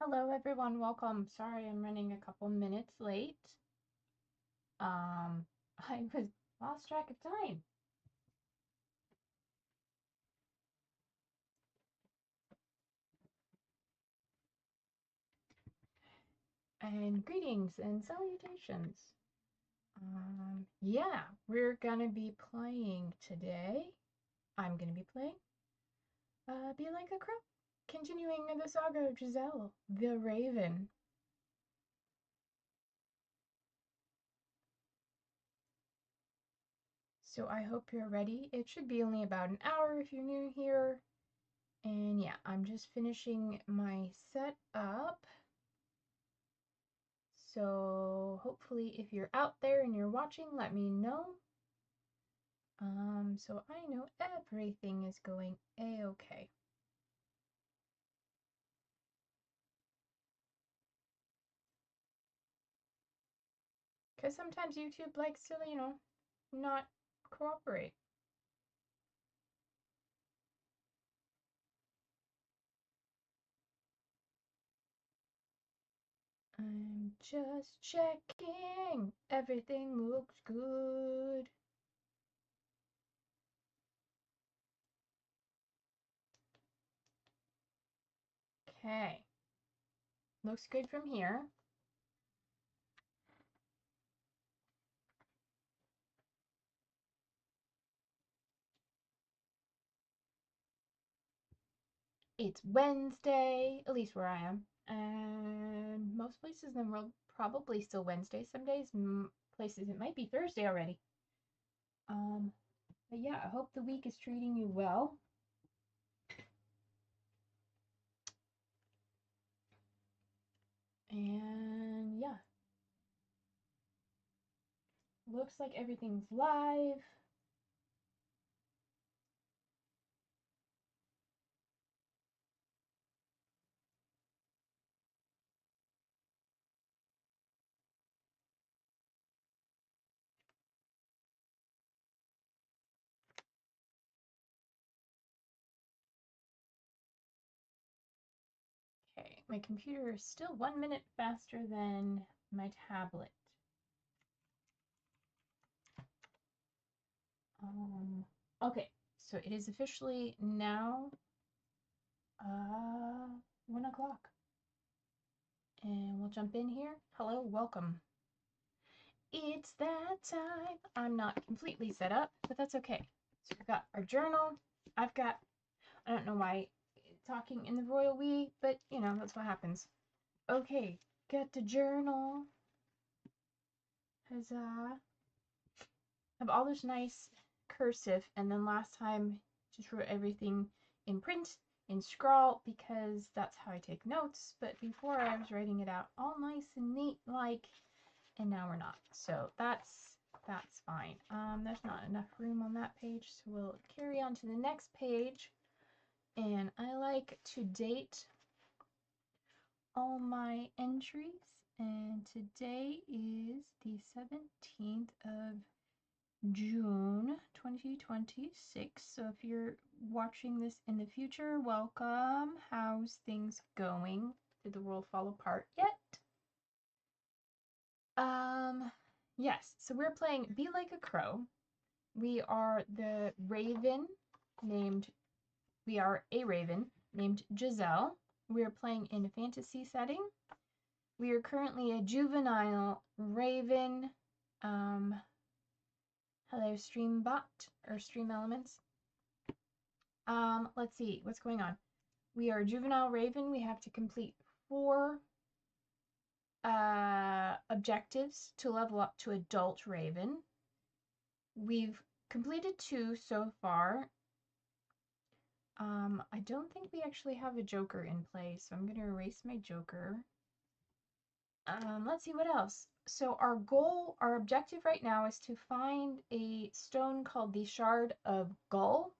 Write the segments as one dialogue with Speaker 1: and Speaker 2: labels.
Speaker 1: Hello everyone, welcome. Sorry I'm running a couple minutes late. Um, I was lost track of time. And greetings and salutations. Yeah, we're gonna be playing today. I'm gonna be playing Be Like a Crow. Continuing the saga of Giselle, the Raven. So I hope you're ready. It should be only about an hour if you're new here. And yeah, I'm just finishing my setup. So hopefully if you're out there and you're watching, let me know. So I know everything is going a-okay. Because sometimes YouTube likes to, not cooperate. I'm just checking. Everything looks good. Okay. Looks good from here. It's Wednesday, at least where I am. And most places in the world probably still Wednesday. Some days, places it might be Thursday already. But yeah, I hope the week is treating you well. And yeah, looks like everything's live. Okay, my computer is still 1 minute faster than my tablet. Okay, so it is officially now 1 o'clock. And we'll jump in here. Hello, welcome. It's that time. I'm not completely set up, but that's okay. So we've got our journal. I don't know why talking in the royal we, but that's what happens. Okay, got the journal. Huzzah. Have all this nice cursive, and then last time just wrote everything in print, in scrawl, because that's how I take notes, but before I was writing it out all nice and neat like, and now we're not. So that's fine. There's not enough room on that page, so we'll carry on to the next page. And I like to date all my entries, and today is the 17th of June 2026. So if you're watching this in the future, welcome. How's things going? Did the world fall apart yet? Yes, so we're playing Be Like a Crow. We are the raven named, we are a raven named Giselle. We are playing in a fantasy setting. We are currently a juvenile raven. Hello, Streambot or Stream Elements. Let's see what's going on. We are a juvenile raven. We have to complete 4 objectives to level up to adult raven. We've completed 2 so far. I don't think we actually have a joker in play, so I'm going to erase my joker. Let's see what else. So our objective right now is to find a stone called the Shard of Gull.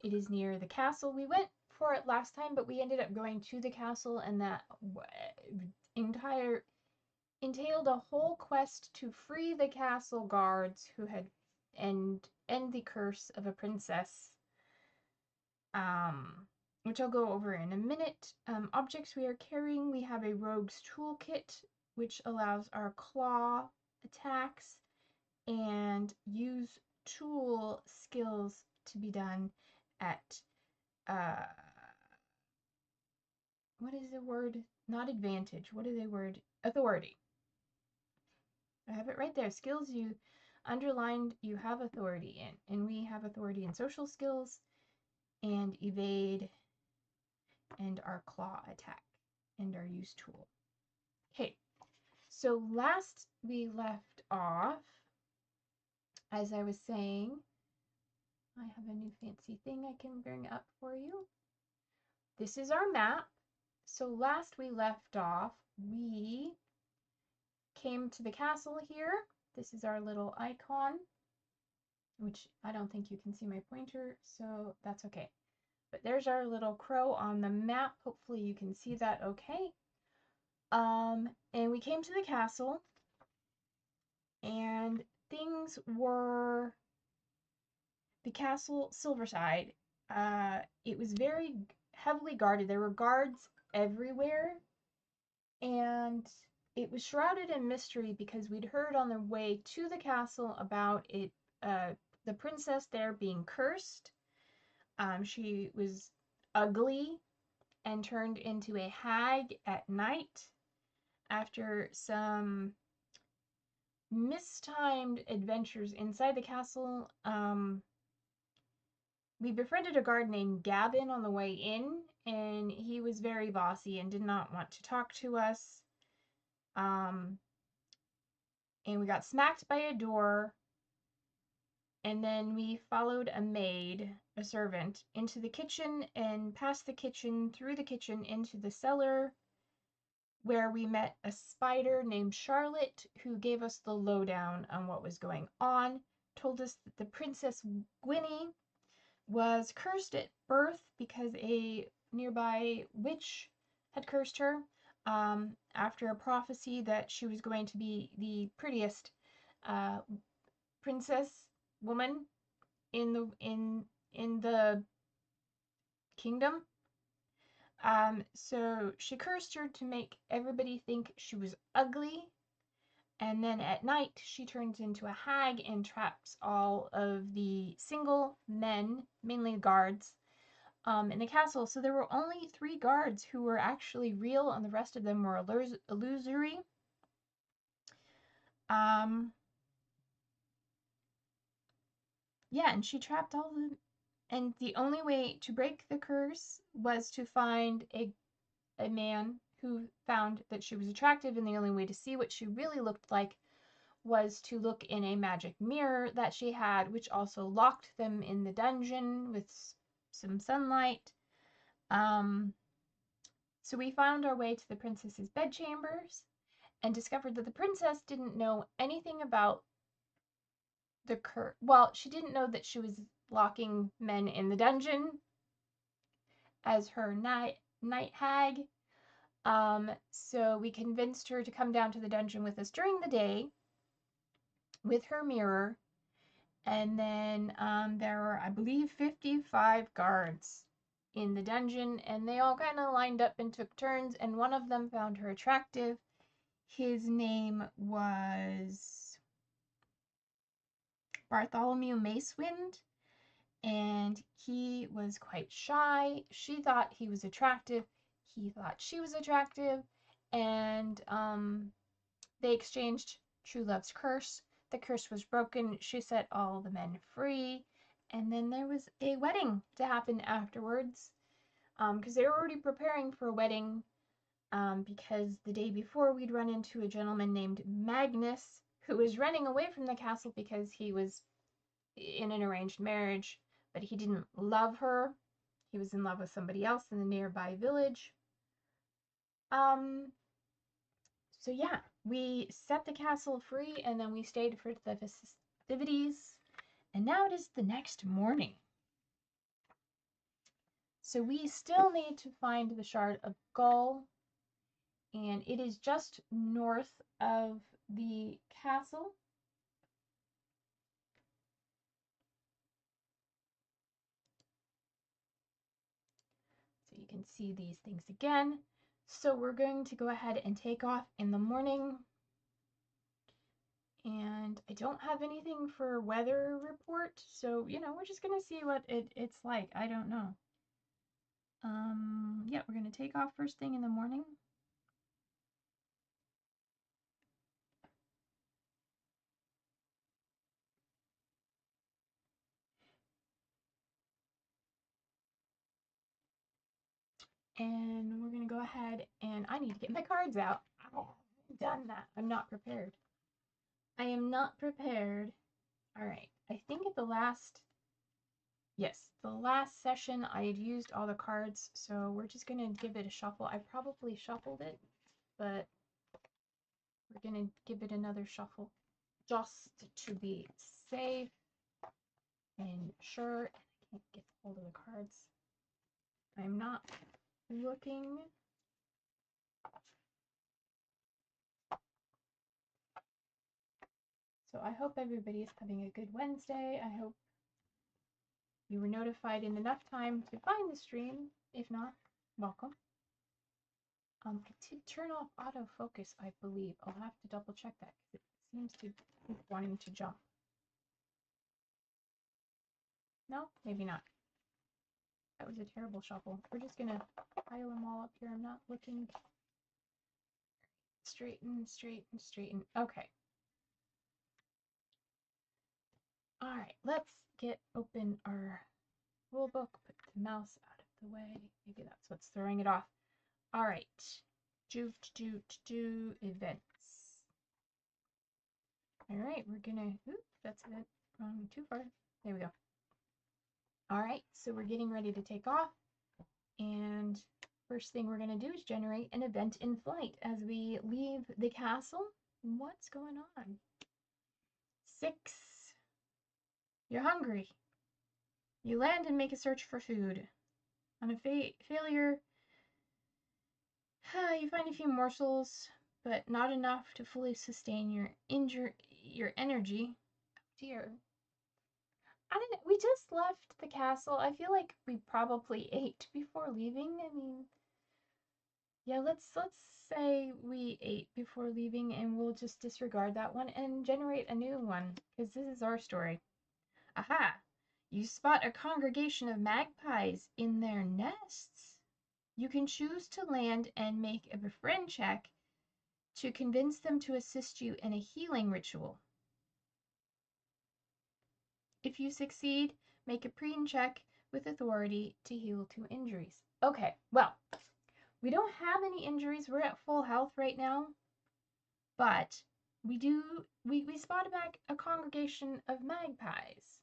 Speaker 1: It is near the castle. We went for it last time, but we ended up going to the castle, and that entailed a whole quest to free the castle guards who had end the curse of a princess. which I'll go over in a minute. Objects we are carrying, we have a rogue's toolkit, which allows our claw attacks and use tool skills to be done at, what is the word? Not advantage. What is the word? Authority. I have it right there. Skills you underlined, you have authority in. And we have authority in social skills and evade and our claw attack and our use tool. Okay, so last we left off, as I was saying, I have a new fancy thing I can bring up for you. This is our map. So last we left off, we came to the castle here. This is our little icon, which I don't think you can see my pointer, so that's okay. But there's our little crow on the map. Hopefully you can see that okay. And we came to the castle, and things were the Castle Silverside. It was very heavily guarded. There were guards everywhere, and it was shrouded in mystery because we'd heard on the way to the castle about it, the princess there being cursed. She was ugly and turned into a hag at night after some mistimed adventures inside the castle. We befriended a guard named Gavin on the way in, and he was very bossy and did not want to talk to us. And we got smacked by a door, and then we followed a maid, a servant, into the kitchen and past the kitchen, through the kitchen, into the cellar, where we met a spider named Charlotte, who gave us the lowdown on what was going on, told us that the Princess Gwynnie was cursed at birth because a nearby witch had cursed her, after a prophecy that she was going to be the prettiest princess woman in the kingdom. So she cursed her to make everybody think she was ugly, and then at night she turns into a hag and traps all of the single men, mainly guards, in the castle. So there were only 3 guards who were actually real, and the rest of them were illusory. Yeah, and she trapped all the... And the only way to break the curse was to find a man who found that she was attractive, and the only way to see what she really looked like was to look in a magic mirror that she had, which also locked them in the dungeon with some sunlight. So we found our way to the princess's bedchambers and discovered that the princess didn't know anything about the curse. Well, she didn't know that she was locking men in the dungeon as her night hag. So we convinced her to come down to the dungeon with us during the day with her mirror. And then there were, I believe, 55 guards in the dungeon, and they all kind of lined up and took turns, and one of them found her attractive. His name was Bartholomew Macewind, and he was quite shy. She thought he was attractive. He thought she was attractive, and they exchanged true love's curse. The curse was broken. She set all the men free, and then there was a wedding to happen afterwards, because they were already preparing for a wedding, because the day before we'd run into a gentleman named Magnus, who was running away from the castle because he was in an arranged marriage, but he didn't love her. He was in love with somebody else in the nearby village. So yeah, we set the castle free, and then we stayed for the festivities, and now it is the next morning. So we still need to find the Shard of Gull, and it is just north of the castle. can see these things again. So we're going to go ahead and take off in the morning. And I don't have anything for weather report, so, you know, we're just going to see what it's like. I don't know. Yeah, we're going to take off first thing in the morning. And we're going to go ahead and I need to get my cards out. I haven't done that. I'm not prepared. I am not prepared. All right. I think at the last, yes, the last session I had used all the cards, so we're just going to give it a shuffle. I probably shuffled it, but we're going to give it another shuffle just to be safe and sure. I can't get hold of the cards. I'm not looking. So I hope everybody's having a good Wednesday. I hope you were notified in enough time to find the stream. If not, welcome. I did turn off autofocus, I believe. I'll have to double check that because it seems to be wanting to jump. No, maybe not. That was a terrible shuffle. We're just gonna pile them all up here. I'm not looking. Straighten, straighten, straighten. Okay. All right, let's get open our rule book. Put the mouse out of the way. Maybe that's what's throwing it off. All right. Do events. All right, we're gonna. Oops, that's a bit wrong. Too far. There we go. All right, so we're getting ready to take off, and first thing we're gonna do is generate an event in flight as we leave the castle. What's going on? 6. You're hungry. You land and make a search for food. On a failure, you find a few morsels, but not enough to fully sustain your energy. Oh dear. We just left the castle. I feel like we probably ate before leaving. I mean, yeah, let's say we ate before leaving, and we'll just disregard that one and generate a new one, because this is our story. Aha! You spot a congregation of magpies in their nests. You can choose to land and make a befriend check to convince them to assist you in a healing ritual. If you succeed, make a preen check with authority to heal 2 injuries. Okay, well, we don't have any injuries. We're at full health right now. But we spotted back a congregation of magpies.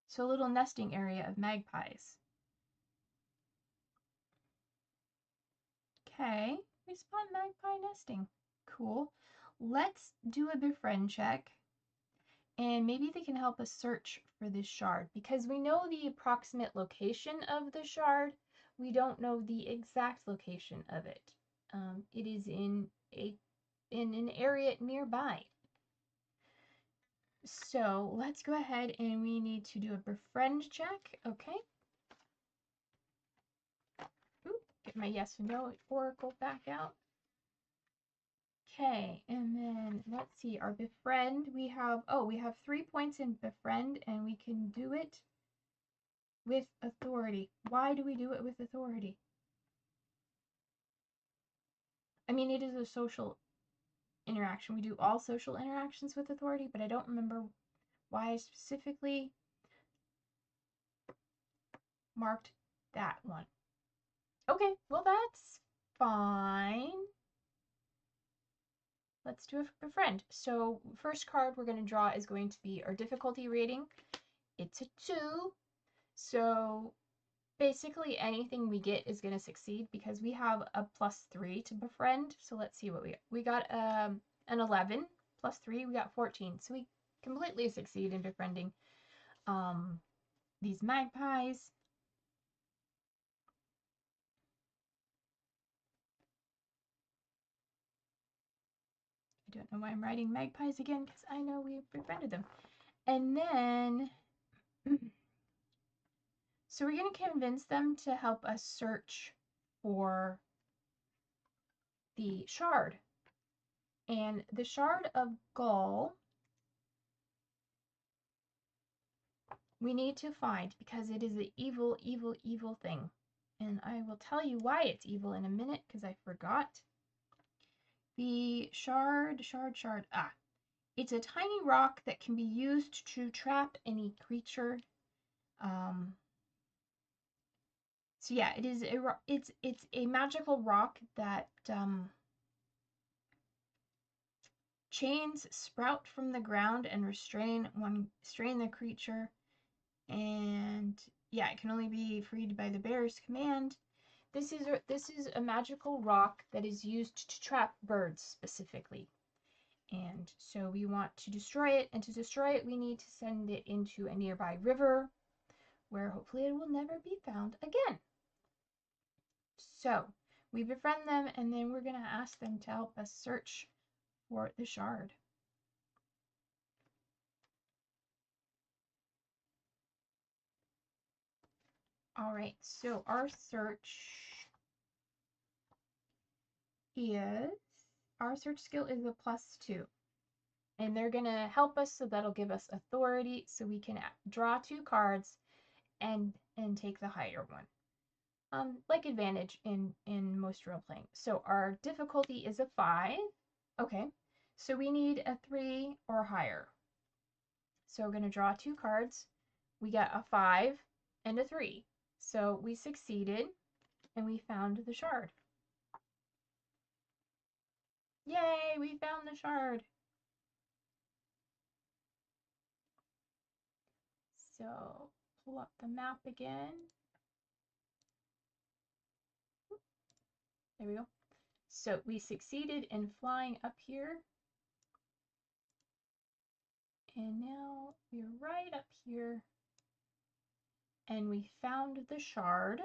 Speaker 1: So a little nesting area of magpies. Okay, we spot magpie nesting. Cool. Let's do a befriend check. And maybe they can help us search for this shard, because we know the approximate location of the shard. We don't know the exact location of it. It is in an area nearby. So let's go ahead and we need to do a befriend check. Okay. Ooh, get my yes and no oracle back out. Okay, and then let's see, our befriend, we have 3 points in befriend, and we can do it with authority. Why do we do it with authority? I mean, it is a social interaction. We do all social interactions with authority, but I don't remember why I specifically marked that one. Okay, well, that's fine. Let's do a befriend. So first card we're going to draw is going to be our difficulty rating. It's a 2. So basically anything we get is going to succeed because we have a +3 to befriend. So let's see what we got. We got an 11 +3. We got 14. So we completely succeed in befriending these magpies. I don't know why I'm writing magpies again because I know we befriended them. And then So we're going to convince them to help us search for the shard. And the Shard of Gull we need to find because it is an evil, evil, evil thing. And I will tell you why it's evil in a minute because I forgot. The shard. It's a tiny rock that can be used to trap any creature. So yeah, it is it's a magical rock that chains sprout from the ground and restrain the creature. And yeah, it can only be freed by the bearer's command. This is a magical rock that is used to trap birds specifically. And so we want to destroy it, and to destroy it we need to send it into a nearby river where hopefully it will never be found again. So we befriend them, and then we're going to ask them to help us search for the shard. All right, so our search skill is a +2. And they're going to help us, so that'll give us authority so we can draw 2 cards and take the higher one. Like advantage in most role playing. So our difficulty is a 5. Okay, so we need a 3 or higher. So we're going to draw 2 cards. We got a 5 and a 3. So we succeeded and we found the shard. Yay, we found the shard. So pull up the map again. There we go. So we succeeded in flying up here. And now we're right up here. And we found the shard.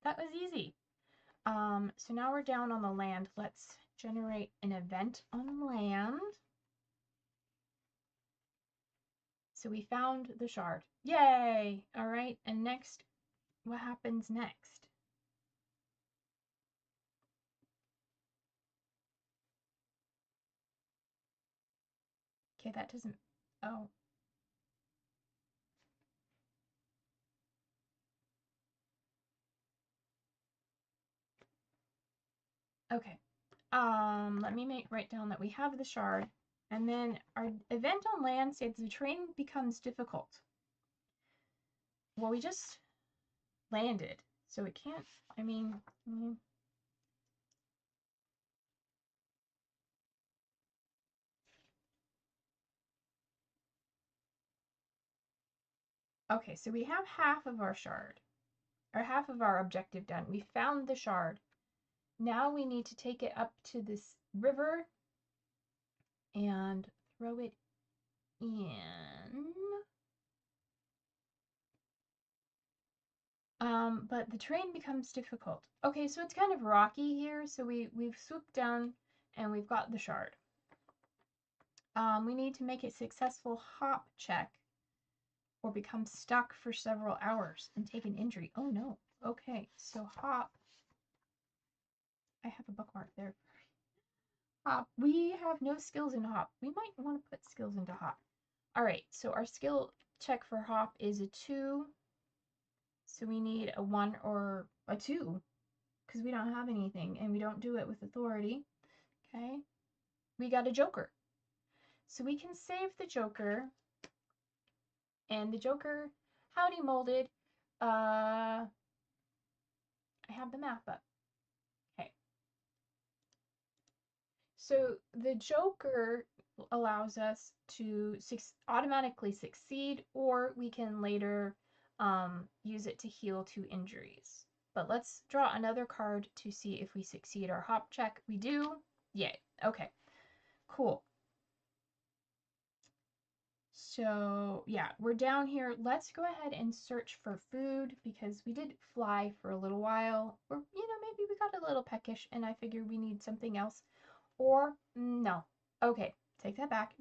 Speaker 1: That was easy. So now we're down on the land. Let's generate an event on land. So we found the shard. Yay! All right, and next, what happens next? Okay, that doesn't, oh. Okay, let me write down that we have the shard, and then our event on land says the terrain becomes difficult. Well, we just landed, so it can't, I mean, okay, so we have half of our shard, or half of our objective done. We found the shard. Now we need to take it up to this river and throw it in. But the terrain becomes difficult. Okay, so it's kind of rocky here, so we've swooped down and we've got the shard. We need to make a successful hop check or become stuck for several hours and take an injury. Oh no. Okay, so hop. I have a bookmark there. Hop. We have no skills in hop. We might want to put skills into hop. All right, so our skill check for hop is a 2. So we need a 1 or a 2 because we don't have anything and we don't do it with authority. Okay, we got a joker. So we can save the joker. And the joker, howdy molded. I have the map up. Okay. So the joker allows us to automatically succeed, or we can later use it to heal 2 injuries. But let's draw another card to see if we succeed our hop check. We do. Yay. Okay. Cool. So yeah, we're down here. Let's go ahead and search for food because we did fly for a little while. Or, maybe we got a little peckish and I figured we need something else. Or no. Okay, take that back.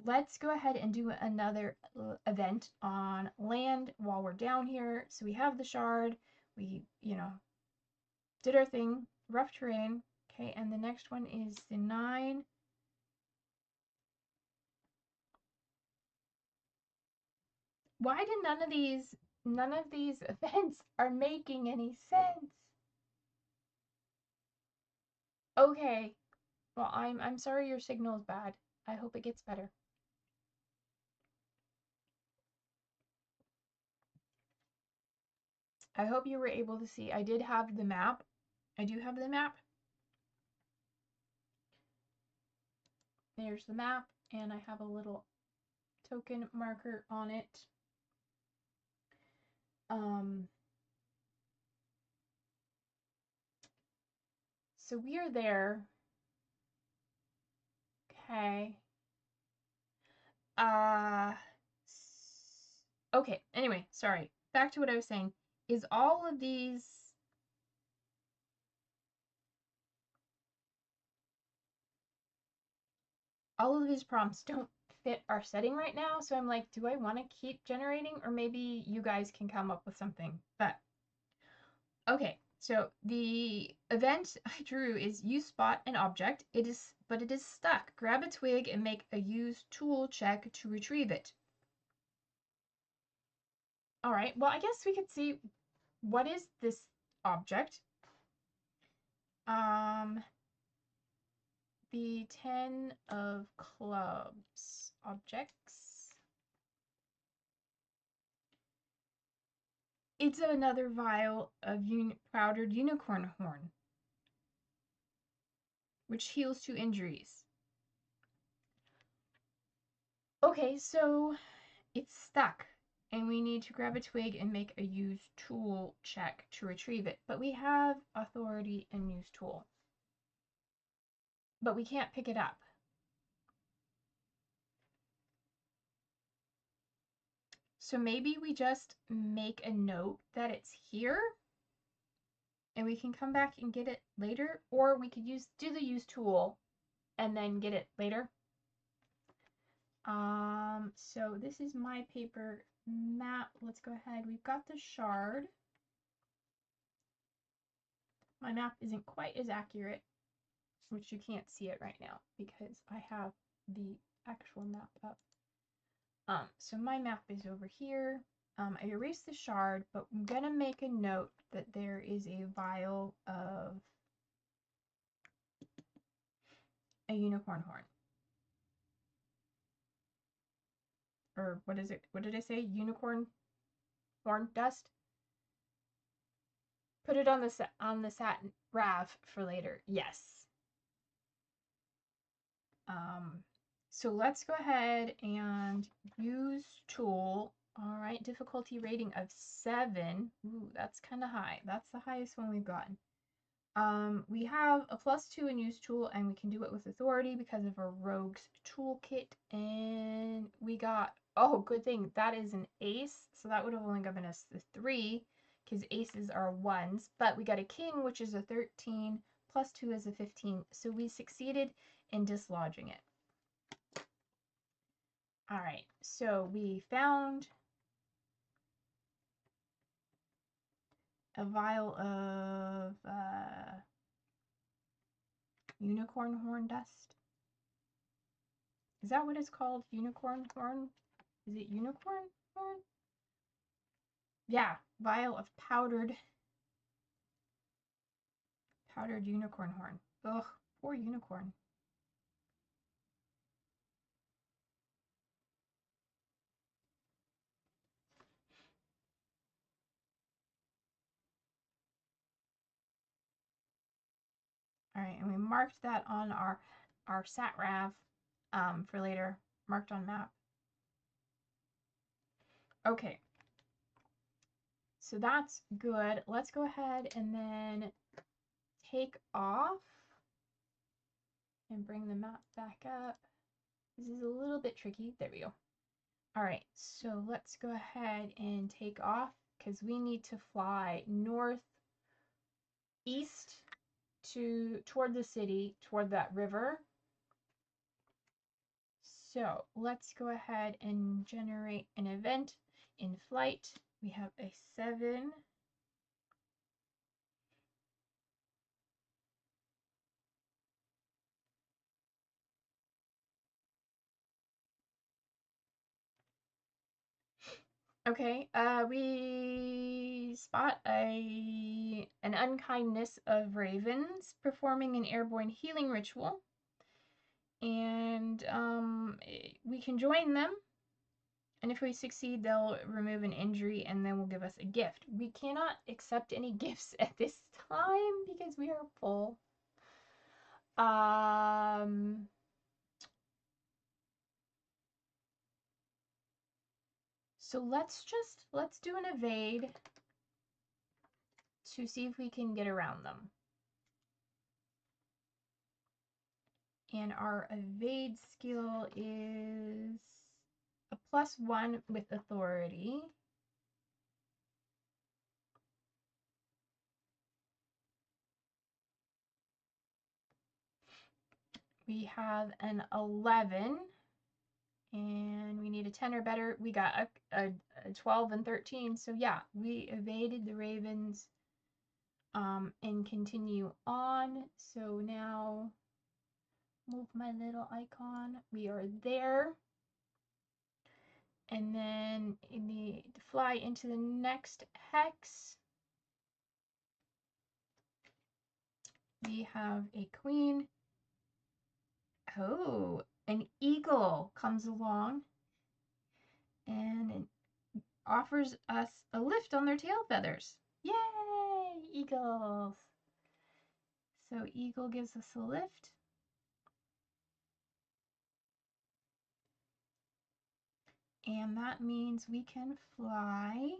Speaker 1: let's go ahead and do another event on land while we're down here. So we have the shard. We, did our thing. Rough terrain. Okay, and the next one is the 9. Why did none of these events are making any sense? Okay. Well, I'm sorry your signal is bad. I hope it gets better. I hope you were able to see. I did have the map. I do have the map. There's the map, and I have a little token marker on it. So we are there. Okay. Okay, anyway, sorry. Back to what I was saying. Is all of these prompts don't fit our setting right now, so I'm like, do I want to keep generating, or maybe you guys can come up with something? But okay, so the event I drew is you spot an object. It is stuck. Grab a twig and make a use tool check to retrieve it. All right, well, I guess we could see what is this object. The 10 of clubs objects. It's another vial of powdered unicorn horn, which heals 2 injuries. Okay, so it's stuck, and we need to grab a twig and make a use tool check to retrieve it. But we have authority and use tool. But we can't pick it up. So maybe we just make a note that it's here, and we can come back and get it later, or we could do the use tool and then get it later. So this is my paper map. Let's go ahead. We've got the shard. My map isn't quite as accurate, which you can't see it right now because I have the actual map up. So my map is over here. I erased the shard, but I'm gonna make a note that there is a vial of a unicorn horn. Or what is it? What did I say? Unicorn horn dust? Put it on the satin rav for later. Yes. So let's go ahead and use tool. All right, difficulty rating of 7. Ooh, that's kind of high. That's the highest one we've gotten. We have a +2 in use tool, and we can do it with authority because of our rogue's toolkit. And we got, oh, good thing, that is an ace. So that would have only given us the 3 because aces are 1s. But we got a king, which is a 13, +2 is a 15. So we succeeded in dislodging it. All right, so we found a vial of unicorn horn dust. Is that what it's called? Unicorn horn? Is it unicorn horn? Yeah, vial of powdered unicorn horn. Ugh, poor unicorn. All right, and we marked that on our sat rav for later, marked on map. Okay, so that's good. Let's go ahead and then take off and bring the map back up. This is a little bit tricky. There we go. All right, so let's go ahead and take off because we need to fly northeast toward the city, toward that river. So let's go ahead and generate an event in flight. We have a 7. Okay, we spot an unkindness of ravens performing an airborne healing ritual, and we can join them. And if we succeed, they'll remove an injury and then will give us a gift. We cannot accept any gifts at this time because we are full. So let's do an evade to see if we can get around them. And our evade skill is a +1 with authority. We have an 11, and we need a 10 or better. We got a 12 and 13. So yeah, we evaded the ravens and continue on. So now move my little icon. We are there. And then you need to fly into the next hex. We have a queen. Oh, an eagle comes along and offers us a lift on their tail feathers. Yay, eagles! So eagle gives us a lift. And that means we can fly.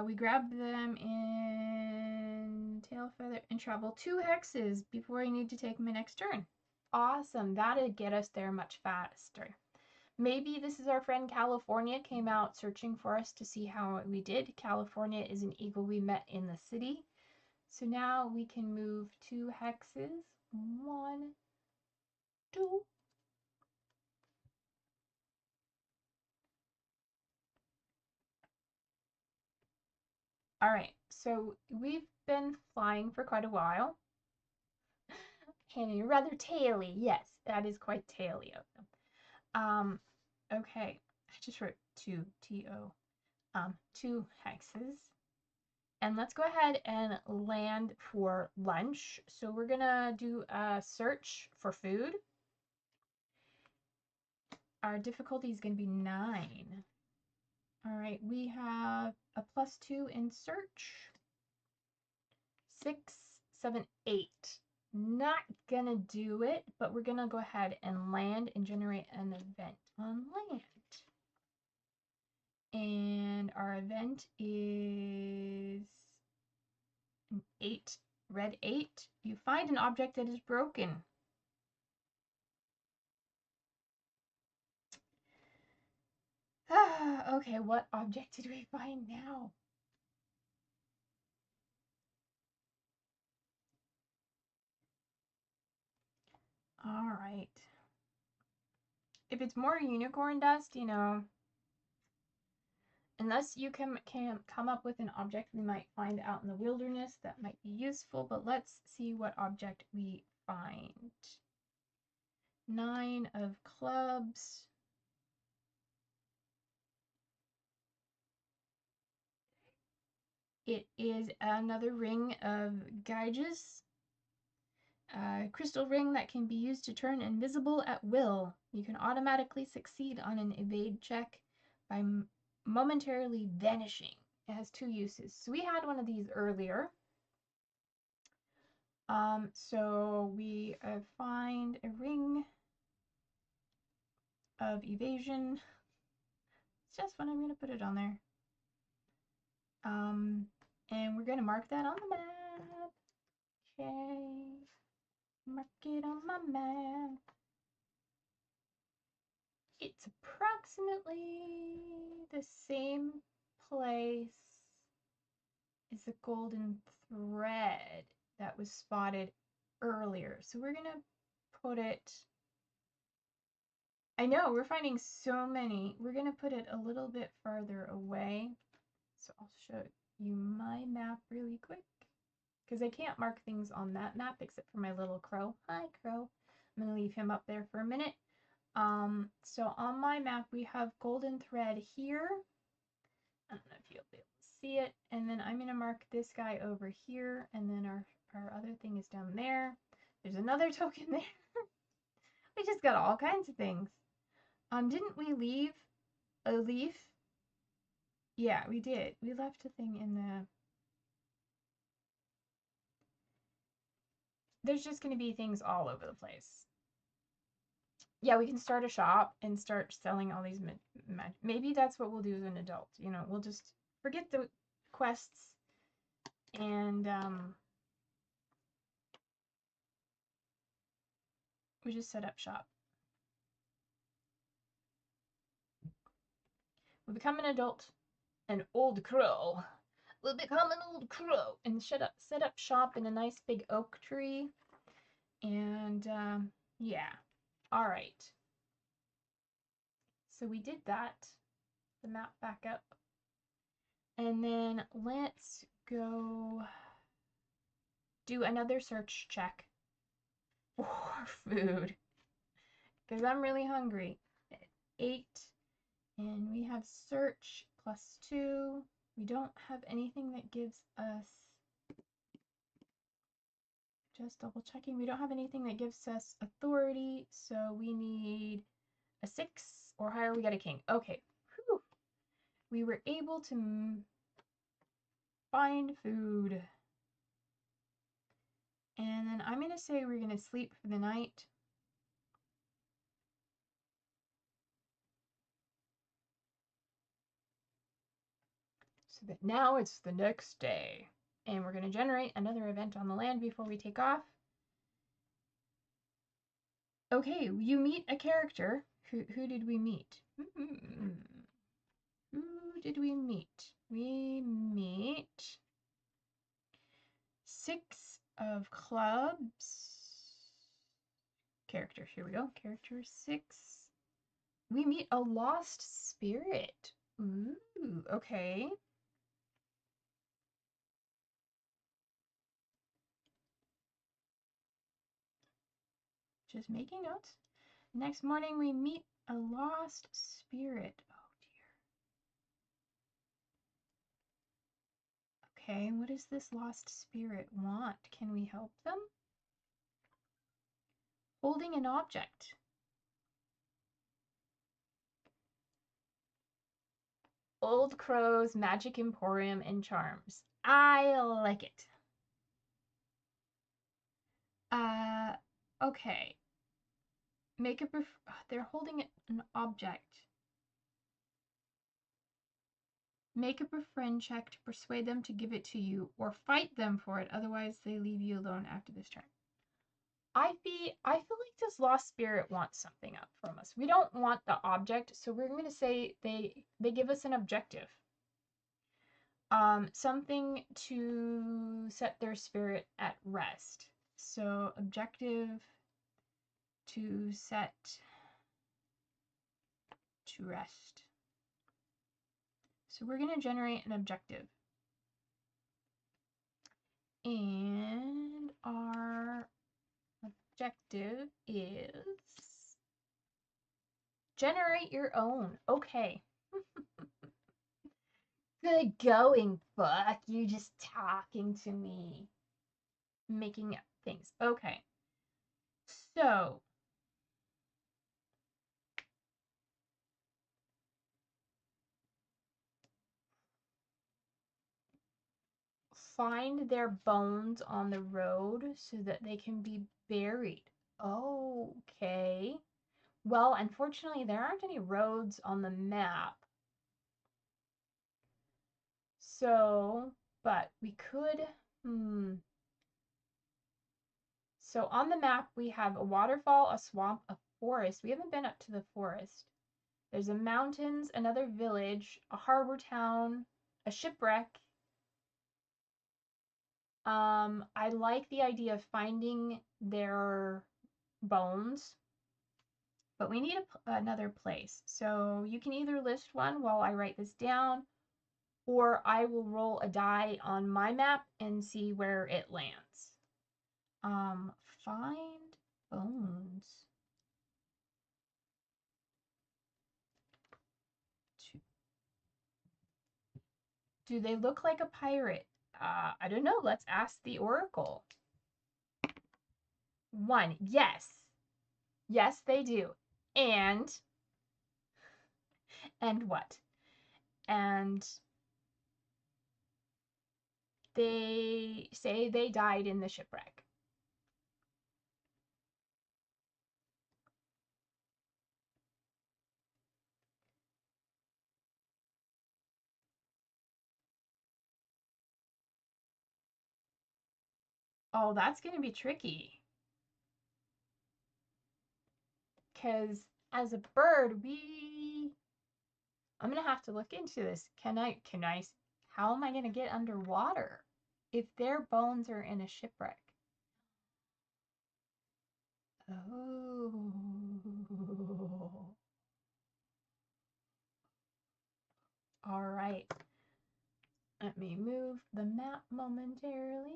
Speaker 1: We grab them in tail feather and travel 2 hexes before I need to take my next turn. Awesome, that'd get us there much faster. Maybe this is our friend California came out searching for us to see how we did. California is an eagle we met in the city. So now we can move 2 hexes. 1, 2. All right, so we've been flying for quite a while. And rather taily, yes, that is quite taily of them. Okay, I just wrote 2, T-O, 2 hexes. And let's go ahead and land for lunch. So we're gonna do a search for food. Our difficulty is gonna be 9. All right, we have a +2 in search. 6, 7, 8. Not gonna do it, but we're gonna go ahead and land and generate an event on land. And our event is an 8, red 8. You find an object that is broken. Okay, what object did we find now? All right. If it's more unicorn dust, you know, unless you can come up with an object we might find out in the wilderness that might be useful, but let's see what object we find. 9 of clubs. It is another ring of gauges. A crystal ring that can be used to turn invisible at will. You can automatically succeed on an evade check by momentarily vanishing. It has 2 uses. So we had one of these earlier. So we find a ring of evasion. It's just fun. I'm going to put it on there. And we're going to mark that on the map. Okay. Mark it on my map. It's approximately the same place as the golden thread that was spotted earlier. So we're going to put it I know, we're finding so many. We're going to put it a little bit farther away. So I'll show you my map really quick. Because I can't mark things on that map except for my little crow. Hi, crow. I'm going to leave him up there for a minute. So on my map, we have golden thread here. I don't know if you'll be able to see it. And then I'm going to mark this guy over here. And then our other thing is down there. There's another token there. We just got all kinds of things. Didn't we leave a leaf? Yeah, we did. We left a thing in the... There's just going to be things all over the place. Yeah, we can start a shop and start selling all these maybe that's what we'll do as an adult. You know, we'll just forget the quests and we just set up shop. We become an adult, an old crow. We'll become an old crow and set up shop in a nice big oak tree. And yeah, all right. So we did that. The map back up. And then let's go do another search check for food. Because I'm really hungry. 8. And we have search +2. We don't have anything that gives us... Just double checking. We don't have anything that gives us authority. So we need a 6 or higher. We got a king. Okay. Whew. We were able to find food. And then I'm going to say we're going to sleep for the night. So that now it's the next day. And we're going to generate another event on the land before we take off. Okay, you meet a character. Who did we meet? Who did we meet? We meet 6 of clubs. Character, here we go. Character 6. We meet a lost spirit. Ooh, okay. Just making notes. Next morning we meet a lost spirit. Oh dear. Okay, what does this lost spirit want? Can we help them? Holding an object. Old Crow's Magic Emporium and Charms. I like it. Okay. Make a they're holding an object. Make a befriend check to persuade them to give it to you, or fight them for it, otherwise they leave you alone after this turn. I feel like this lost spirit wants something up from us. We don't want the object, so we're going to say they give us an objective. Something to set their spirit at rest. So objective to set to rest. So we're going to generate an objective. And our objective is generate your own. Okay. Good going, Buck. You're just talking to me. Making up things. Okay. So find their bones on the road so that they can be buried. Okay. Well, unfortunately, there aren't any roads on the map. So, but we could, So on the map, we have a waterfall, a swamp, a forest. We haven't been up to the forest. There's a mountains, another village, a harbor town, a shipwreck. I like the idea of finding their bones, but we need another place. So you can either list one while I write this down, or I will roll a die on my map and see where it lands. Find bones. Do they look like a pirate? I don't know. Let's ask the oracle. 1. Yes. Yes, they do. And what? And they say they died in the shipwreck. Oh, that's going to be tricky. Because as a bird, I'm going to have to look into this. How am I going to get underwater if their bones are in a shipwreck? Oh. All right. Let me move the map momentarily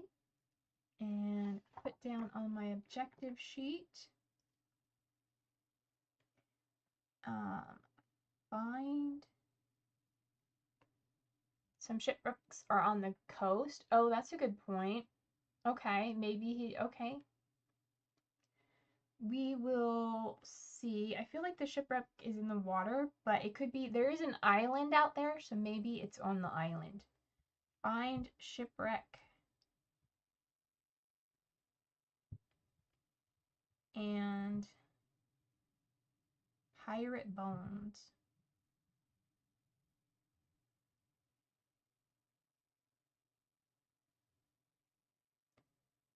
Speaker 1: and put down on my objective sheet. Find some shipwrecks are on the coast. Oh, that's a good point. Okay, okay. We will see. I feel like the shipwreck is in the water, but it could be, there is an island out there, so maybe it's on the island. Find shipwreck. And pirate bones.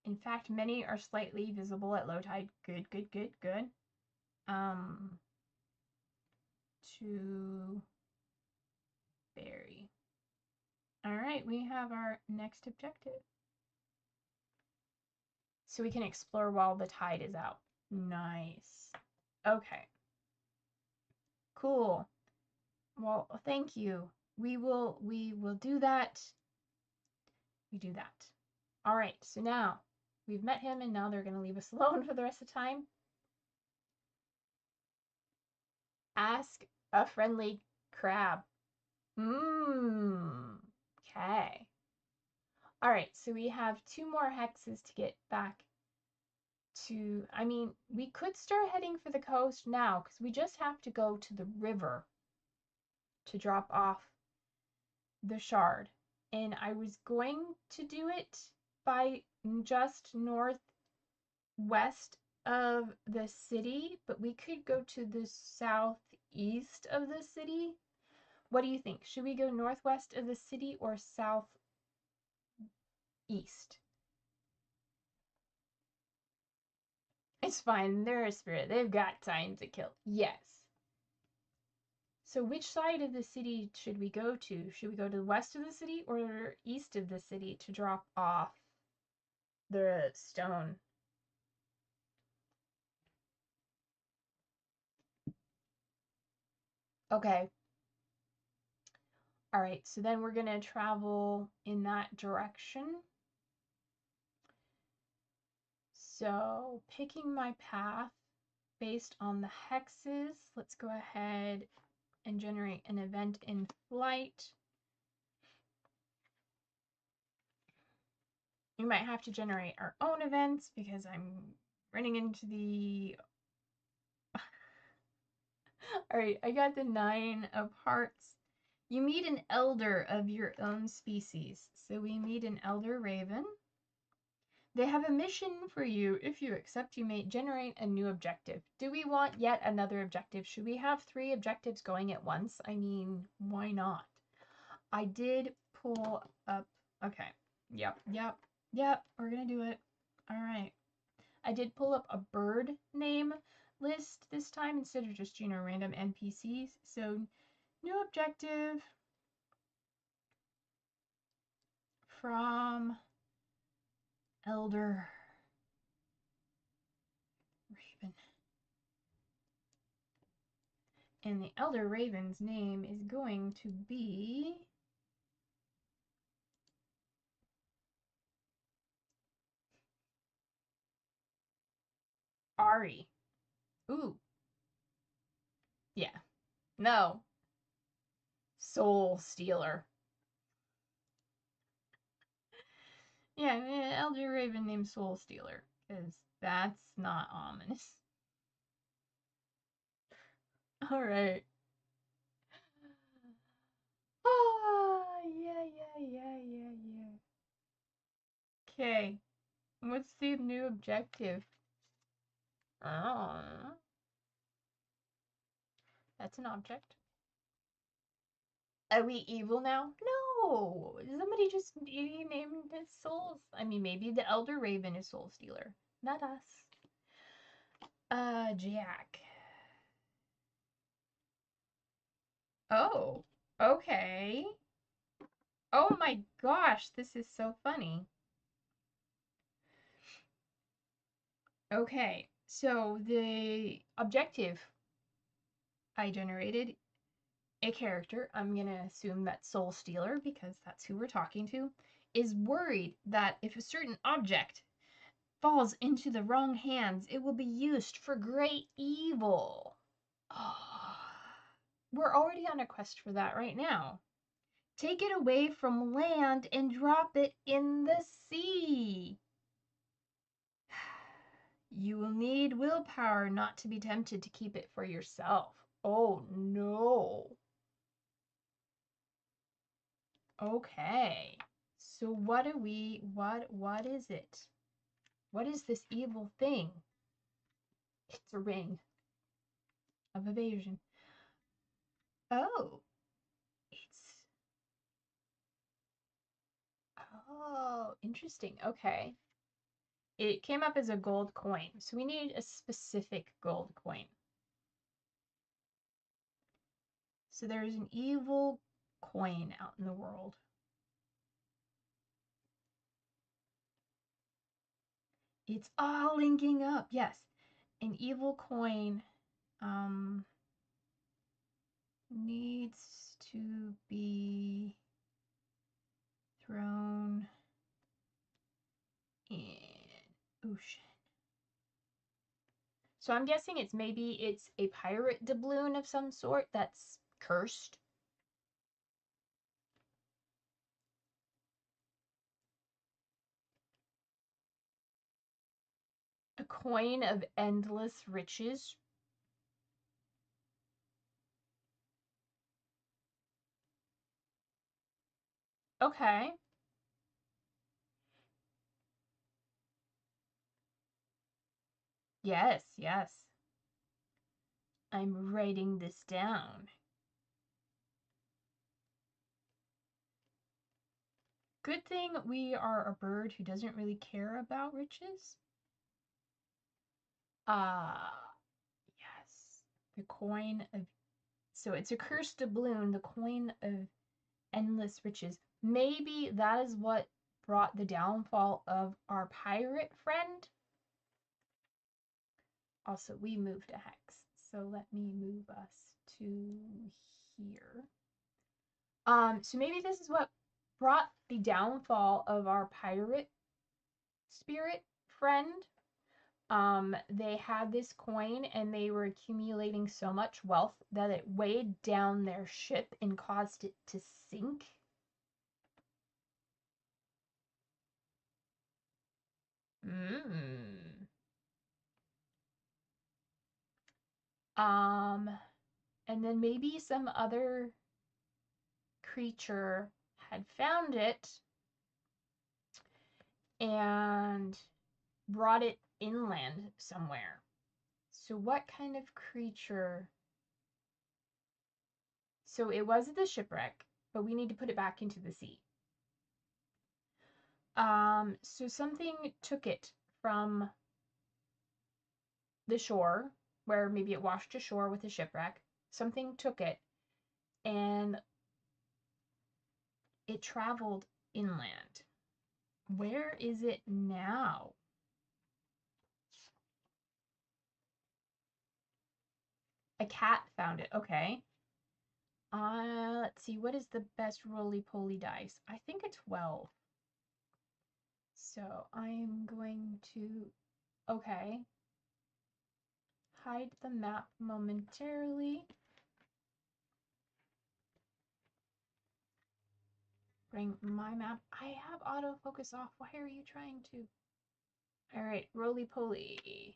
Speaker 1: In fact, many are slightly visible at low tide. Good, good, good, good. To bury. All right, we have our next objective. So we can explore while the tide is out. Nice. Okay. Cool. Well, thank you. We will do that. We do that. All right, so now we've met him and now they're going to leave us alone for the rest of the time. Ask a friendly crab. Okay. All right, so we have 2 more hexes to get back to, I mean, we could start heading for the coast now because we just have to go to the river to drop off the shard. And I was going to do it by just northwest of the city, but we could go to the southeast of the city. What do you think? Should we go northwest of the city or southeast? It's fine. They're a spirit. They've got time to kill. Yes. So which side of the city should we go to? Should we go to the west of the city or east of the city to drop off the stone? Okay. All right, so then we're going to travel in that direction. So picking my path based on the hexes, let's go ahead and generate an event in flight. We might have to generate our own events because I'm running into the... All right, I got the 9 of hearts. You meet an elder of your own species. So we meet an elder raven. They have a mission for you. If you accept, you may generate a new objective. Do we want yet another objective? Should we have 3 objectives going at once? I mean, why not? I did pull up... Okay. Yep. We're gonna do it. All right. I did pull up a bird name list this time instead of just, random NPCs. So, new objective from Elder Raven. And the Elder Raven's name is going to be... Ari. Ooh. Yeah. No. Soul Stealer. Yeah, Elder Raven named Soul Stealer. Because that's not ominous. Alright. Ah, yeah. Okay. What's the new objective? Oh. That's an object. Are we evil now? No! Somebody just named his souls. I mean, maybe the Elder Raven is Soul Stealer. Not us. Jack. Oh, okay. Oh my gosh, this is so funny. Okay, so the objective I generated a character, I'm gonna assume that's Soul Stealer because that's who we're talking to, is worried that if a certain object falls into the wrong hands, it will be used for great evil. We're already on a quest for that right now. Take it away from land and drop it in the sea. You will need willpower not to be tempted to keep it for yourself. Oh no. Okay. So what is it? What is this evil thing? It's a ring of evasion. Oh. Oh, interesting. Okay. It came up as a gold coin, so we need a specific gold coin. So there's an evil coin out in the world. It's all linking up. Yes. An evil coin needs to be thrown in ocean. So I'm guessing it's a pirate doubloon of some sort that's cursed. A coin of endless riches. Okay. Yes. I'm writing this down. Good thing we are a bird who doesn't really care about riches. Yes. The coin of... So it's a cursed doubloon, the coin of endless riches. Maybe that is what brought the downfall of our pirate friend. Also, we moved a hex, so let me move us to here. So maybe this is what brought the downfall of our pirate spirit friend. They had this coin and they were accumulating so much wealth that it weighed down their ship and caused it to sink. And then maybe some other creature had found it and brought it inland somewhere. So what kind of creature? So it was the shipwreck, but we need to put it back into the sea. So something took it from the shore, where maybe it washed ashore with a shipwreck. Something took it and it traveled inland. Where is it now? A cat found it. Okay. Let's see. What is the best roly-poly dice? I think a 12. So I'm going to, okay, hide the map momentarily. Bring my map. I have autofocus off. Why are you trying to? All right, roly-poly.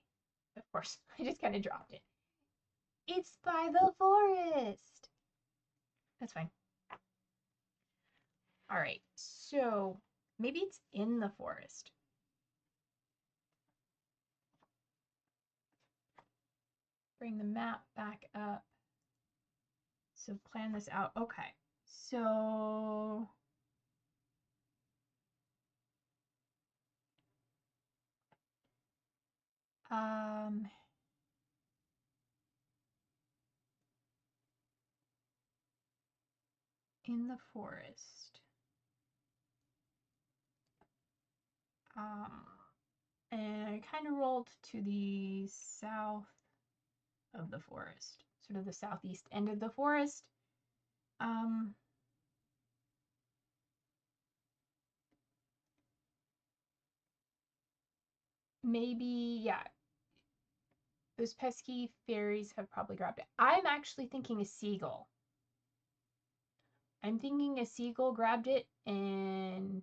Speaker 1: Of course, I just kind of dropped it. It's by the forest. That's fine. All right, so maybe it's in the forest. Bring the map back up. So plan this out. Okay, so in the forest. And I kind of rolled to the south of the forest, sort of the southeast end of the forest. Maybe, yeah, those pesky fairies have probably grabbed it. I'm actually thinking a seagull. I'm thinking a seagull grabbed it and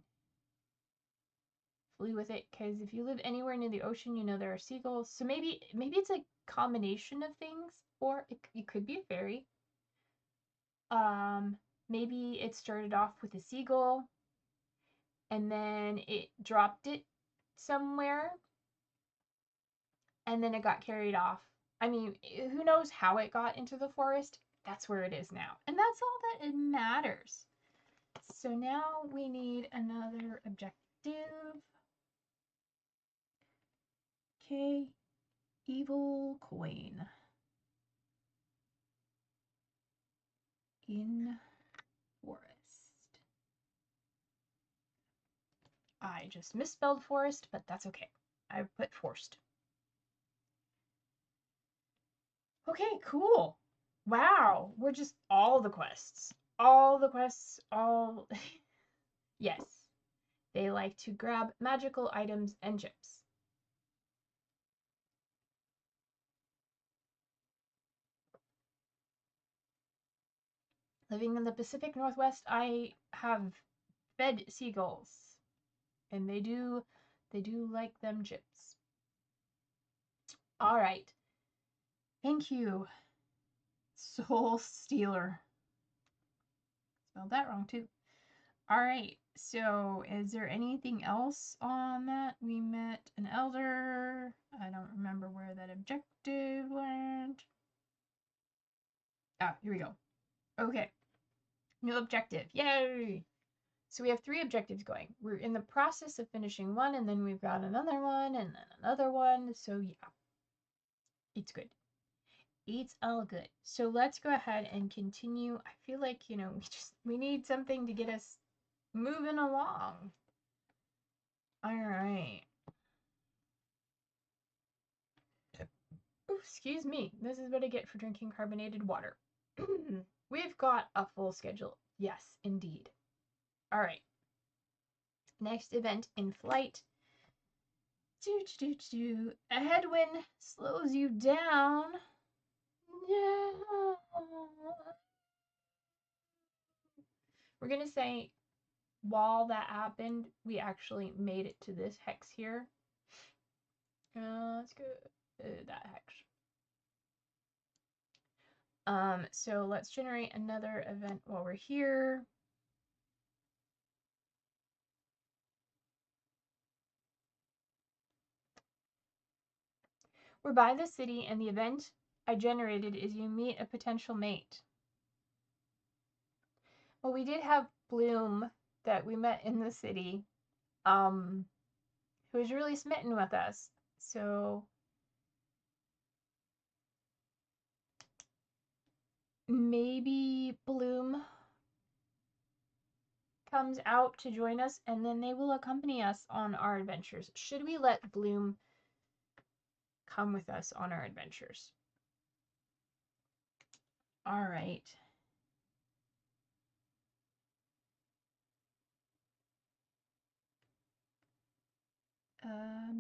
Speaker 1: flew with it, because if you live anywhere near the ocean, you know there are seagulls. So maybe it's a combination of things, or it could be a fairy. Maybe it started off with a seagull and then it dropped it somewhere and then it got carried off. I mean, who knows how it got into the forest? That's where it is now. And that's all that it matters. So now we need another objective. Okay, evil coin. In forest. I just misspelled forest, but that's okay. I put forced. Okay, cool. Wow, we're just all the quests. All the quests, all... Yes. They like to grab magical items and chips. Living in the Pacific Northwest, I have fed seagulls. And they do like them chips. All right. Thank you, Soul Stealer. Spelled that wrong too. All right. So, is there anything else on that? We met an elder. I don't remember where that objective went. Ah, here we go. Okay. New objective. Yay! So we have 3 objectives going. We're in the process of finishing one, and then we've got another one, and then another one. So yeah, it's good. It's all good. So let's go ahead and continue. I feel like, we need something to get us moving along. All right. Ooh, excuse me. This is what I get for drinking carbonated water. We've got a full schedule. Yes, indeed. All right. Next event in flight. A headwind slows you down. No. We're going to say while that happened, we actually made it to this hex here. Let's go that hex. So let's generate another event while we're here. We're by the city, and the event I generated is you meet a potential mate. Well, we did have Bloom that we met in the city, who was really smitten with us. So maybe Bloom comes out to join us, and then they will accompany us on our adventures. Should we let Bloom come with us on our adventures? All right.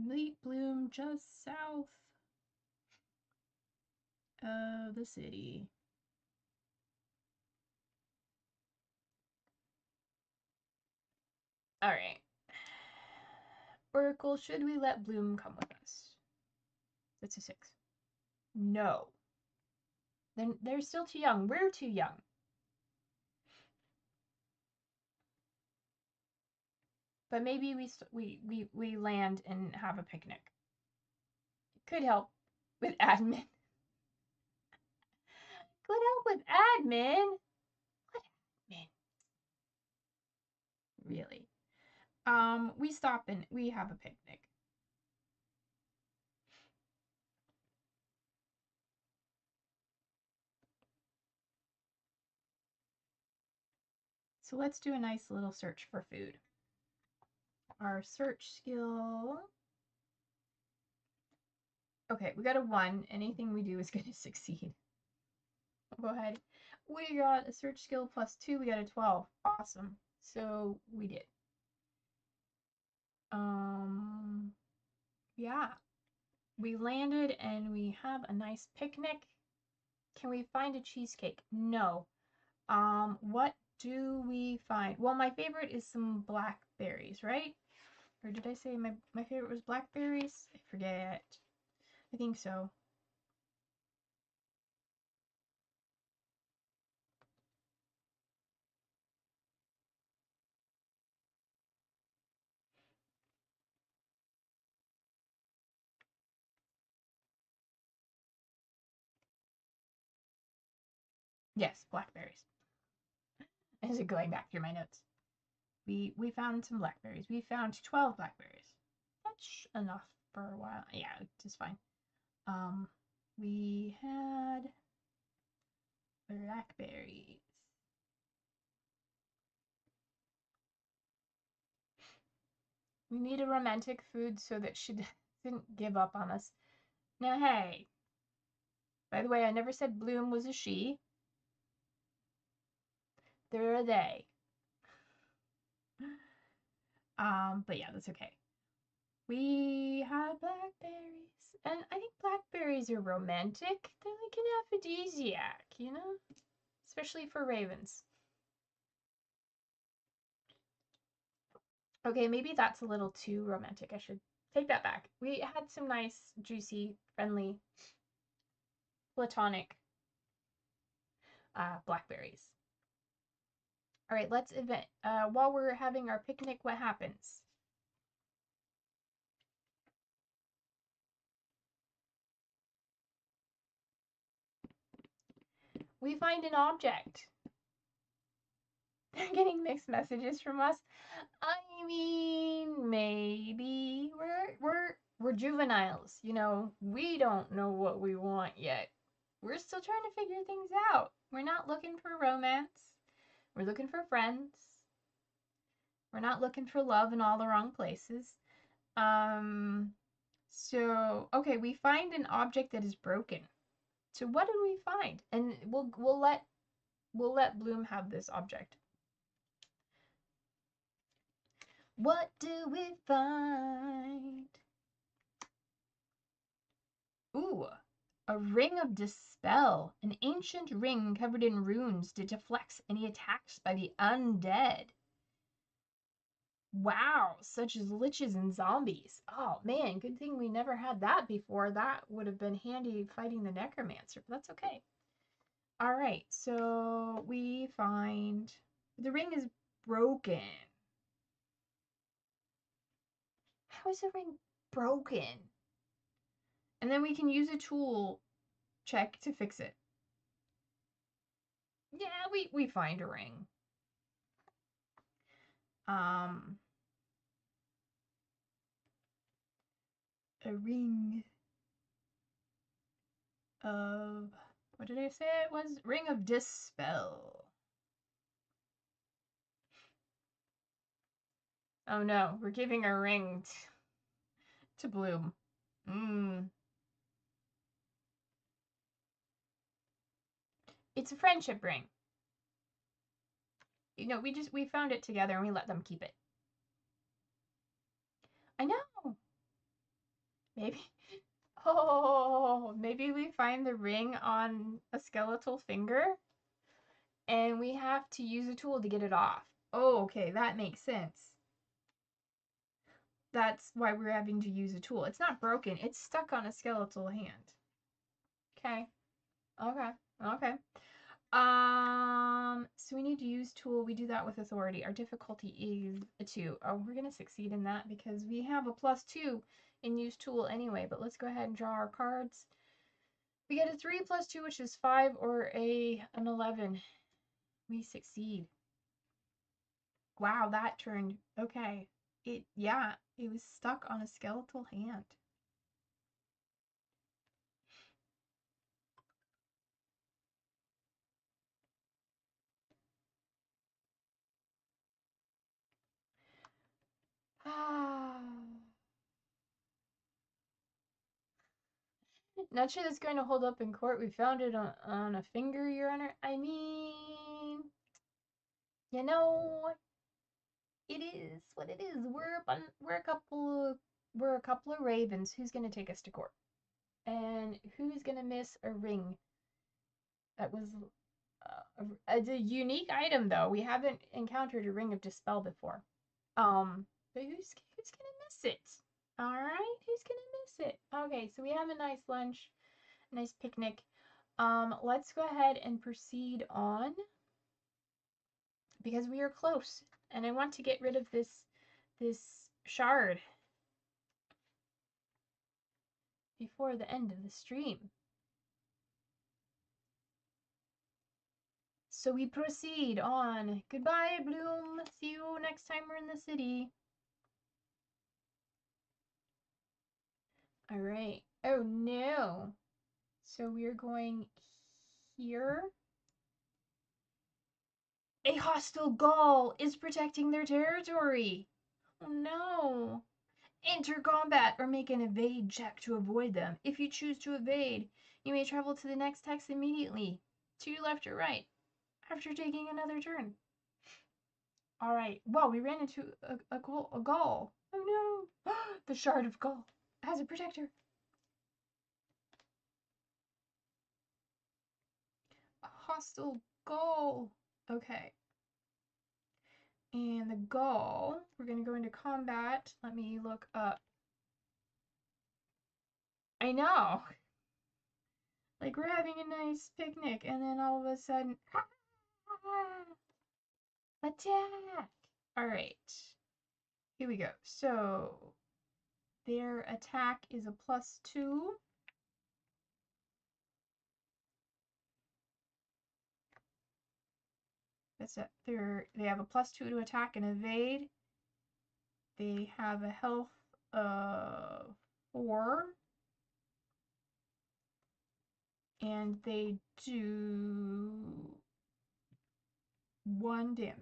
Speaker 1: Late bloom just south of the city. All right. Oracle, should we let Bloom come with us? That's a 6. No. Then they're still too young. We're too young. But maybe we land and have a picnic. Could help with admin. Could help with admin. What admin? Really? We stop and we have a picnic. So let's do a nice little search for food. Our search skill. Okay, we got a 1. Anything we do is going to succeed. Go ahead. We got a search skill +2. We got a 12. Awesome. So we did. Yeah. We landed and we have a nice picnic. Can we find a cheesecake? No. What do we find? Well, my favorite is some blackberries, right? Or did I say my favorite was blackberries? I forget. I think so. Yes, blackberries. Is it going back through my notes? We found some blackberries. We found 12 blackberries. That's enough for a while. Yeah, it's fine. We had blackberries. We need a romantic food so that she didn't give up on us. Now, hey. By the way, I never said Bloom was a she. They're a they. But yeah, that's okay. We had blackberries. And I think blackberries are romantic. They're like an aphrodisiac, you know? Especially for ravens. Okay, maybe that's a little too romantic. I should take that back. We had some nice, juicy, friendly, platonic blackberries. All right, let's event. While we're having our picnic, what happens? We find an object. They're getting mixed messages from us. I mean, maybe we're juveniles, you know. We don't know what we want yet. We're still trying to figure things out. We're not looking for romance. We're looking for friends. We're not looking for love in all the wrong places. So okay, we find an object that is broken. So what did we find? And we'll let Bloom have this object. What do we find? Ooh, a ring of dispel. An ancient ring covered in runes to deflect any attacks by the undead. Wow, such as liches and zombies. Oh man, good thing we never had that before. That would have been handy fighting the necromancer, but that's okay. All right, so we find the ring is broken. How is the ring broken? And then we can use a tool check to fix it. Yeah, we find a ring. A ring of, what did I say it was? Ring of Dispel. Oh no, we're giving a ring to Bloom. It's a friendship ring. You know, we found it together and we let them keep it. I know. Maybe. Oh, maybe we find the ring on a skeletal finger and we have to use a tool to get it off. Oh, okay, that makes sense. That's why we're having to use a tool. It's not broken, it's stuck on a skeletal hand. Okay. Okay. Okay. So we need to use tool. We do that with authority. Our difficulty is a 2. Oh, we're gonna succeed in that because we have a +2 in use tool anyway, but let's go ahead and draw our cards. We get a 3 + 2, which is 5, or an 11. We succeed. Wow, that turned okay. It was stuck on a skeletal hand. Ah. Not sure that's going to hold up in court. We found it on a finger, Your Honor. I mean, you know, it is what it is. We're a couple of ravens. Who's going to take us to court? And who's going to miss a ring? That was a unique item, though. We haven't encountered a ring of dispel before. But who's gonna miss it? All right, who's gonna miss it? Okay, so we have a nice lunch, nice picnic. Let's go ahead and proceed on because we are close, and I want to get rid of this shard before the end of the stream. So we proceed on. Goodbye, Bloom. See you next time we're in the city. All right. Oh no. So we're going here. A hostile Gull is protecting their territory. Oh no. Enter combat or make an evade check to avoid them. If you choose to evade, you may travel to the next text immediately, to your left or right, after taking another turn. Alright. Whoa, we ran into a Gull. Oh no. The Shard of Gull has a protector. A hostile Gull. Okay. And the Gull, we're going to go into combat. Let me look up. I know. Like, we're having a nice picnic, and then all of a sudden, attack! Alright. Here we go. So, their attack is a +2. That's it. They have a +2 to attack and evade. They have a health of 4. And they do 1 damage.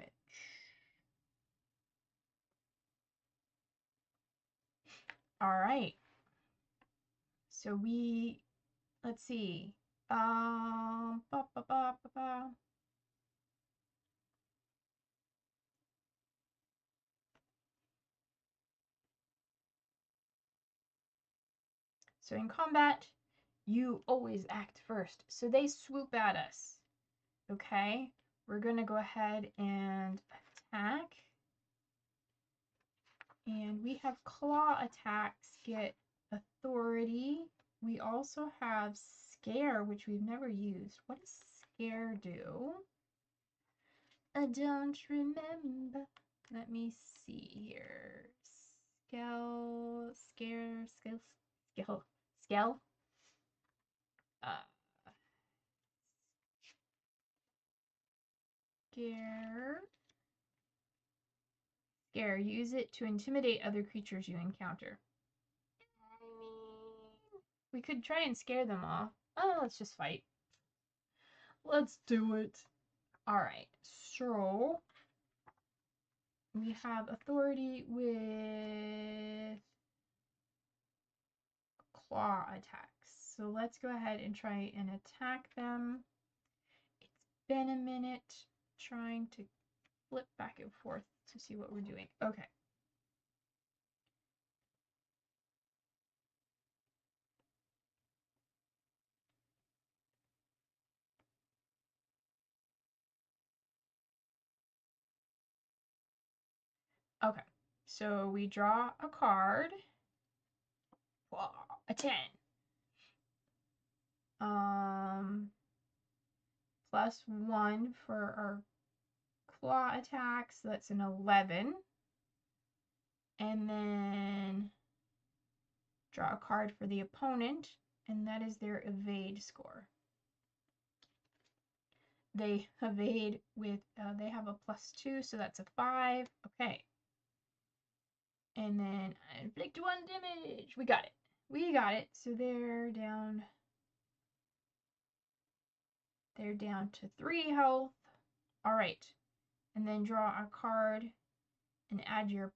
Speaker 1: Alright. So let's see. Ba, ba, ba, ba, ba. So in combat, you always act first. So they swoop at us. Okay, we're gonna go ahead and attack. And we have claw attacks get authority. We also have scare, which we've never used. What does scare do? I don't remember. Let me see here. Scale. Scare. Scare. Use it to intimidate other creatures you encounter. I mean, we could try and scare them off. Oh, let's just fight. Let's do it. Alright, so we have authority with claw attacks. So let's go ahead and try and attack them. been a minute trying to flip back and forth to see what we're doing. Okay. Okay. So we draw a card. Whoa, a 10. +1 for our claw attack, so that's an 11. And then draw a card for the opponent, and that is their evade score. They evade with, they have a +2, so that's a 5. Okay. And then I inflict 1 damage. We got it. We got it. So they're down to 3 health. All right. And then draw a card and add your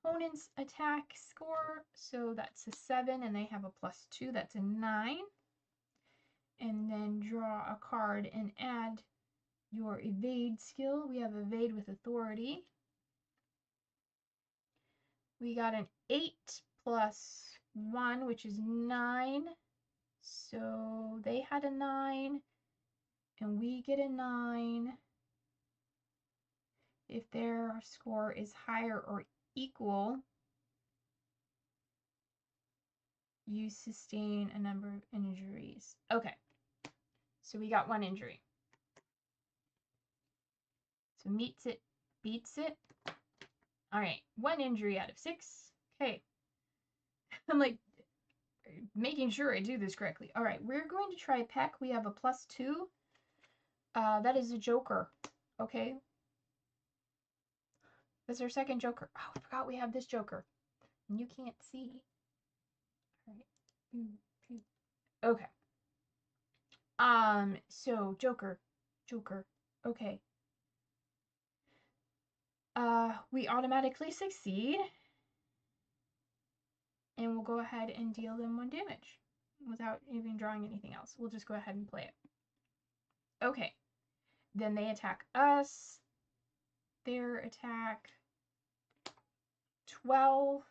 Speaker 1: opponent's attack score. So that's a 7, and they have a +2. That's a 9. And then draw a card and add your evade skill. We have evade with authority. We got an 8 plus 1, which is 9. So they had a 9, and we get a 9. If their score is higher or equal, you sustain a number of injuries. Okay, so we got 1 injury. So meets it, beats it. All right, 1 injury out of 6. Okay. I'm like making sure I do this correctly. All right, we're going to try Peck. We have a +2. That is a joker. Okay. That's our second joker. Oh, I forgot we have this joker. And you can't see. All right. Okay. So Joker. Okay. We automatically succeed. And we'll go ahead and deal them 1 damage without even drawing anything else. We'll just go ahead and play it. Okay. Then they attack us. Their attack 12.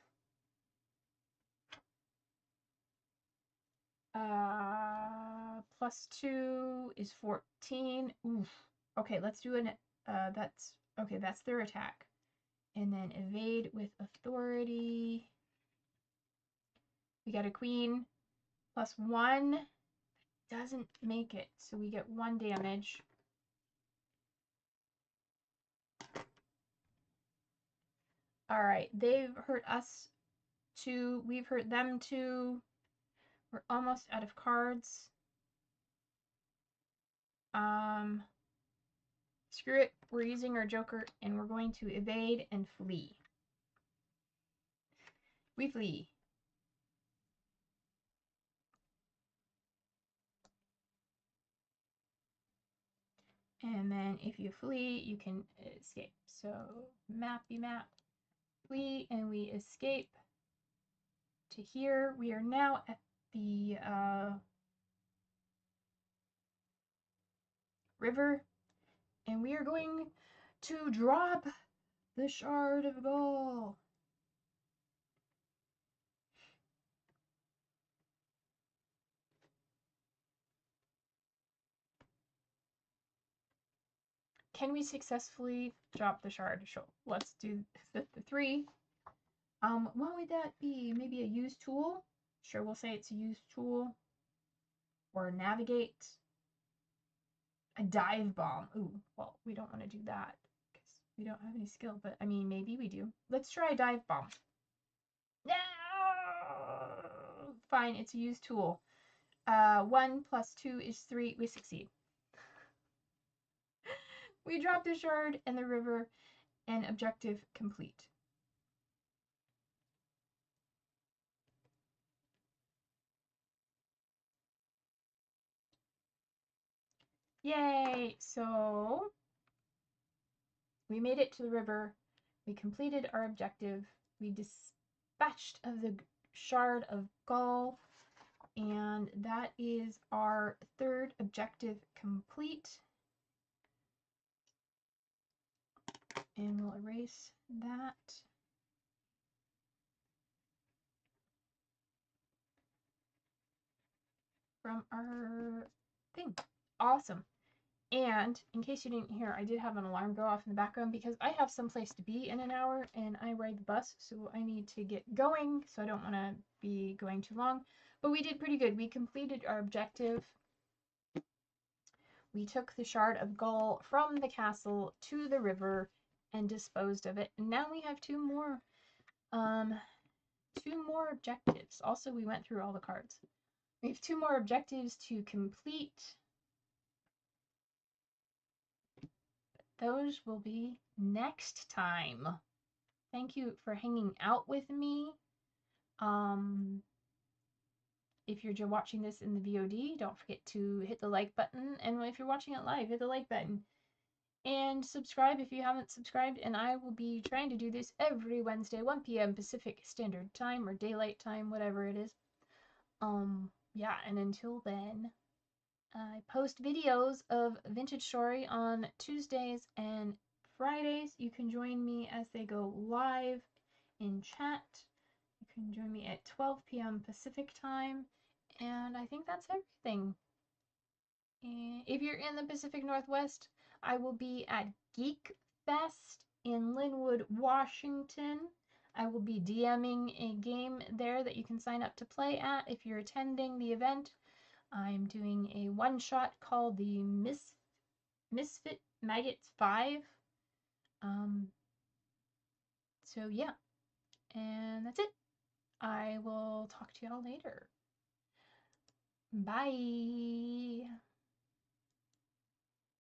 Speaker 1: +2 is 14. Oof. Okay, let's do an that's their attack. And then evade with authority. We got a queen. +1 doesn't make it, so we get 1 damage. All right, they've hurt us 2. We've hurt them 2. We're almost out of cards. Screw it. We're using our joker, and we're going to evade and flee. We flee. And then if you flee, you can escape. So map, flee, and we escape to here. We are now at the river, and we are going to drop the Shard of Gull. Can we successfully drop the shard? Sure. Let's do the 3. What would that be? Maybe a use tool? Sure, we'll say it's a use tool. Or navigate. A dive bomb. Ooh, well, we don't want to do that because we don't have any skill, but I mean, maybe we do. Let's try a dive bomb. No! Fine, it's a use tool. 1 + 2 is 3. We succeed. We drop the shard in the river, and objective complete. Yay! So we made it to the river. We completed our objective. We dispatched of the Shard of Gull, and that is our 3rd objective complete. And we'll erase that. From our thing. Awesome. And in case you didn't hear, I did have an alarm go off in the background because I have someplace to be in an hour and I ride the bus, so I need to get going, so I don't want to be going too long. But we did pretty good. We completed our objective. We took the Shard of Gull from the castle to the river and disposed of it. And now we have two more objectives. Also, we went through all the cards. We have two more objectives to complete. Those will be next time. Thank you for hanging out with me. If you're watching this in the VOD, don't forget to hit the like button. And if you're watching it live, hit the like button. And subscribe if you haven't subscribed. And I will be trying to do this every Wednesday, 1 p.m. Pacific Standard Time or Daylight Time, whatever it is. Yeah, and until then, I post videos of Vintage Story on Tuesdays and Fridays. You can join me as they go live in chat. You can join me at 12 p.m. Pacific time. And I think that's everything. And if you're in the Pacific Northwest, I will be at Geek Fest in Linwood, Washington. I will be DMing a game there that you can sign up to play at if you're attending the event. I'm doing a one-shot called the Misfit Maggots 5. So yeah, and that's it. I will talk to y'all later. Bye.